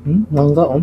Mangga, oh.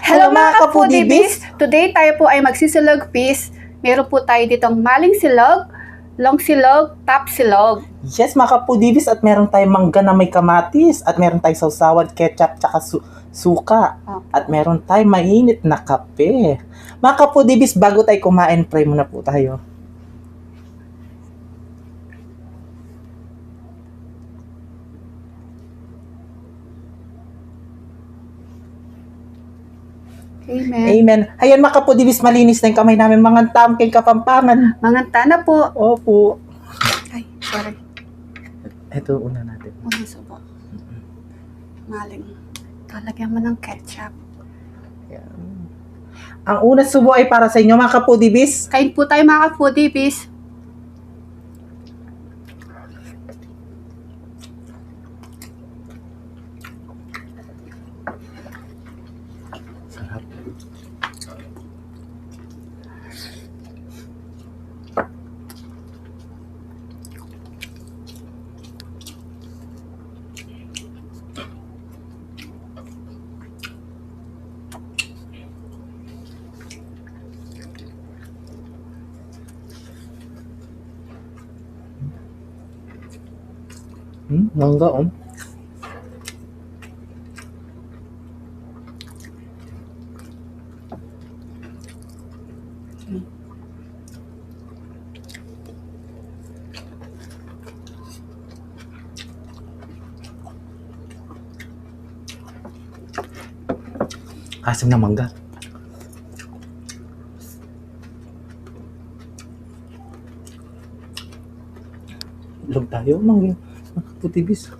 Hello mga ka-foodiebies! Today tayo po ay magsisilog feast. Meron po tayo ditong maling silog, long silog, top silog. Yes, mga kapudibis, at meron tayong mangga na may kamatis, at meron tayong sausawan, ketchup, tsaka suka. At meron tayong mainit na kape. Mga kapudibis, bago tayo kumain, pray muna po tayo. Amen. Amen. Ayun mga kapudibis, malinis na yung kamay namin, mga tamking kapampangan. Mga tana po. Opo. Ay, sorry. Ito una natin. Unang subo. Maling. Talagyan mo ng ketchup. Yan. Ang unang subo ay para sa inyo mga kapudibis. Kain po tayo mga ka-foodiebies. Sarap. Mangga, oh. Asim na mangga. Log tayo, mga kapudibis.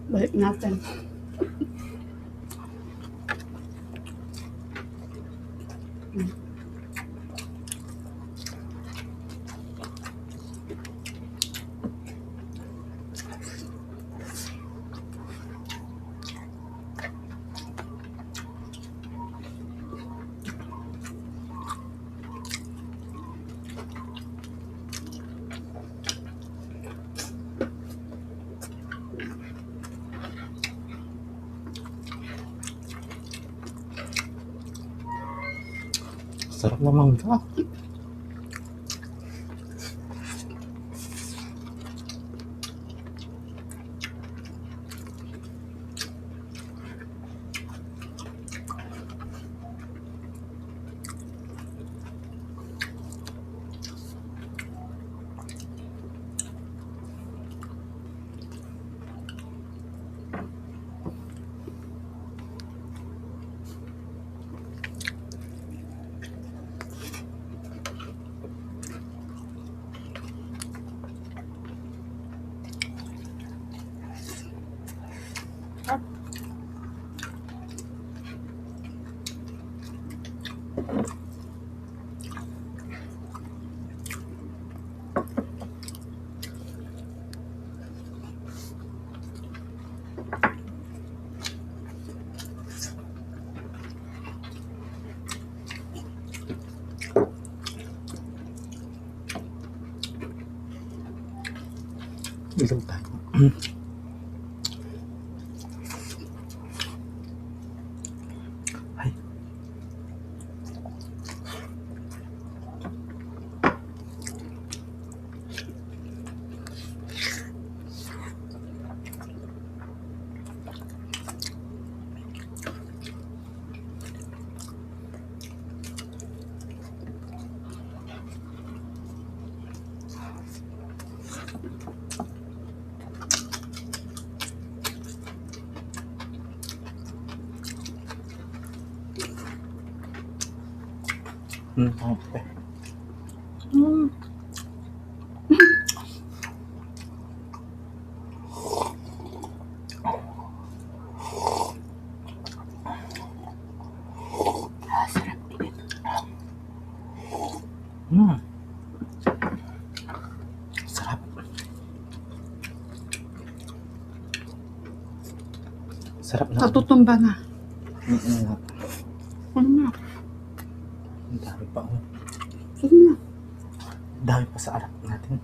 Balik natin. Sarap na mangga. Ilog tayo. Ay. Okay. Sarap din. Sarap. Sarap na. Natutumba na. Mm-mm. Ano na? Ang dami pa. Oh. Ano na? Ang dami pa sa alak natin.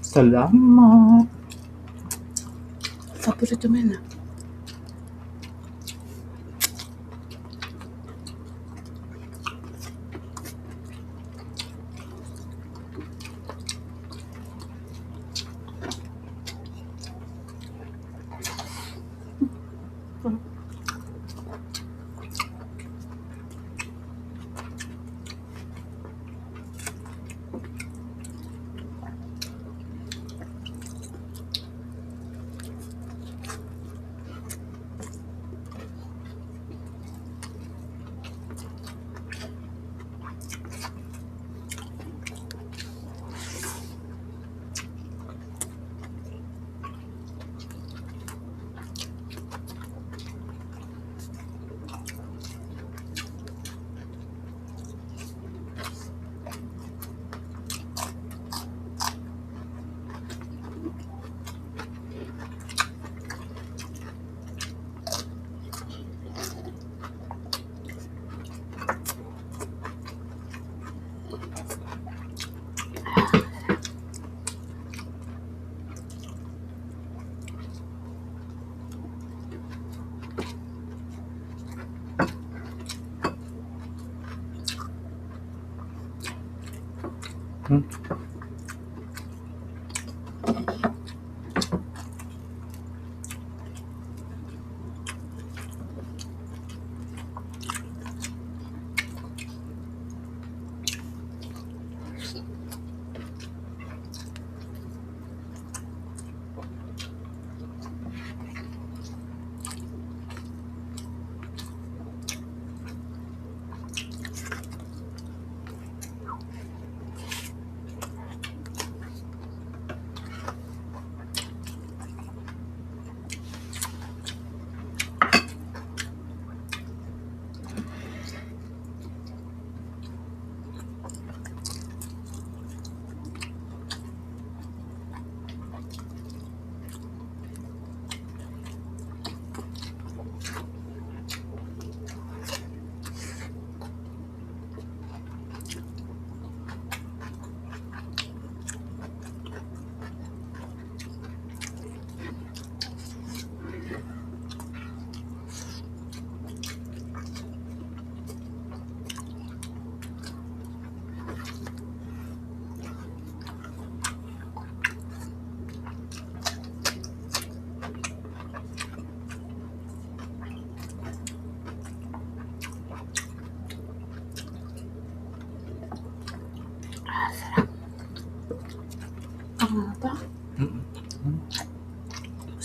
Salamat. Paborito mo yun ah.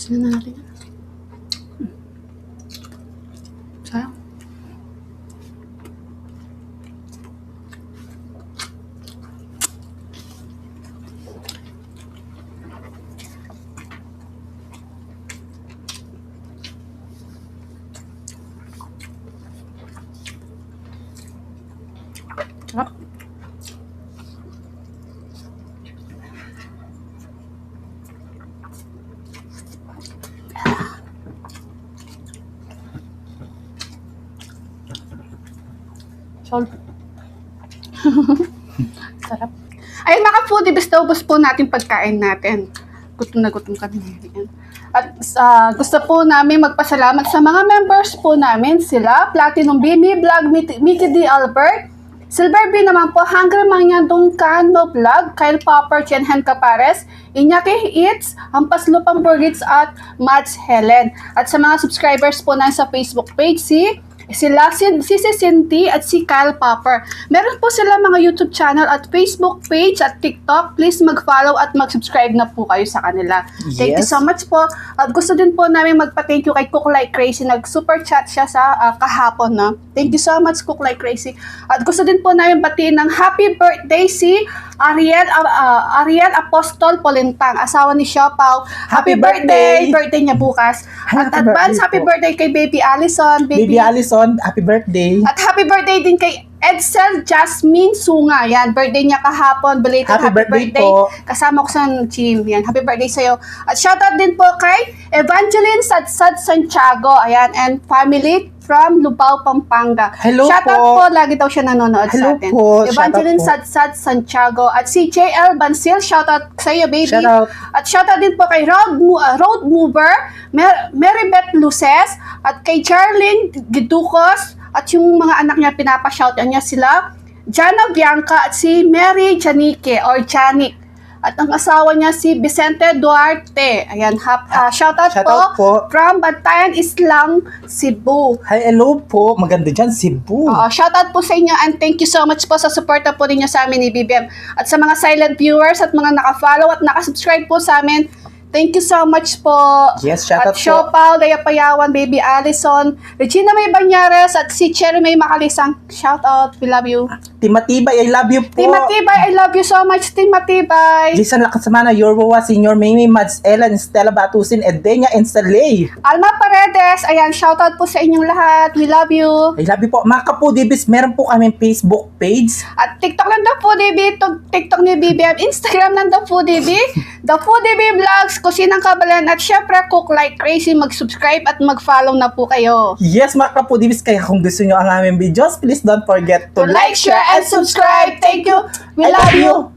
Sino na natin yan? Sayang. Sarap. Sol. Sarap. Ayun mga foodie, ubos po natin pagkain natin. Gutom na gutom kami. Ayan. At gusto po namin magpasalamat sa mga members po namin. Sila, Platinum B, Mi Vlog, Mickey D. Albert, Silver B naman po, Hungry Manya, Duncan, No Vlog, Kyle Popper, Chenhan Capares, Iñaki Eats, Hampas Lupang Burgits at Mads Helen. At sa mga subscribers po na sa Facebook page, sila, si Cindy at si Kyle Popper. Meron po sila mga YouTube channel at Facebook page at TikTok. Please mag-follow at mag-subscribe na po kayo sa kanila. Thank you Yes. so much po. At gusto din po namin magpa-thank you kay Cook Like Crazy. Nag-super chat siya sa kahapon. No? Thank you so much, Cook Like Crazy. At gusto din po namin batiin ng happy birthday si Ariel Apostol Polentang, asawa ni Xiaopao. Happy birthday! Birthday niya bukas. At Happy advance birthday happy po. birthday kay Baby Allison. Baby Allison, happy birthday. At happy birthday din kay Edsel Jasmine Sunga. Yan, birthday niya kahapon. Belated Happy birthday po. Kasama ko sa gym. Yan, happy birthday sa'yo. At shoutout din po kay Evangeline Sadsad Santiago. Ayan, and family from Lubao, Pampanga. Hello shoutout po. po. Lagi daw siya nanonood Hello sa atin. po. Evangeline Shoutout po. Sadsad Santiago. At si JL Bansil, shoutout sa'yo, baby. Shoutout. At shoutout din po kay Road Mover, Marybeth Luces, at kay Charlene Giducos, at yung mga anak niya pinapa-shoutout niya sila, Jana Bianca at si Mary Janique or Janik. At ang asawa niya si Vicente Duarte. Ayan, shoutout Shoutout po. from Bantayan Islang, Cebu. Hi, hello po. Maganda dyan, Cebu. Shoutout po sa inyo and thank you so much po sa suporta po ninyo sa amin ni BBM. At sa mga silent viewers at mga naka-follow at naka-subscribe po sa amin, thank you so much po. Yes, shoutout At po. Xiaopao, Dayapayawan, Baby Allison, Regina May Banyares, at si Cherry May Makalisang. Shoutout, we love you. Timatibay, I love you po. Timatibay, I love you so much, Timatibay. Jason Lakasamana, Yorwawa, Senior Mimi, Mads Ellen, Stella Batusin, Edenia, and Saleh. Alma Paredes, ayan, shoutout po sa inyong lahat. We love you. I love you po. Mga kapudibis, meron po kami Facebook page. At TikTok lang daw po, DB. TikTok ni BBM. Instagram lang daw po, DB. The Food DB Vlogs, Kusinang Kabalan, at syempre, Cook Like Crazy. Mag-subscribe at mag-follow na po kayo. Yes, mga kapudibis, kaya kung gusto nyo ang aming videos, please don't forget to like, share, and subscribe. Thank you. We I love you.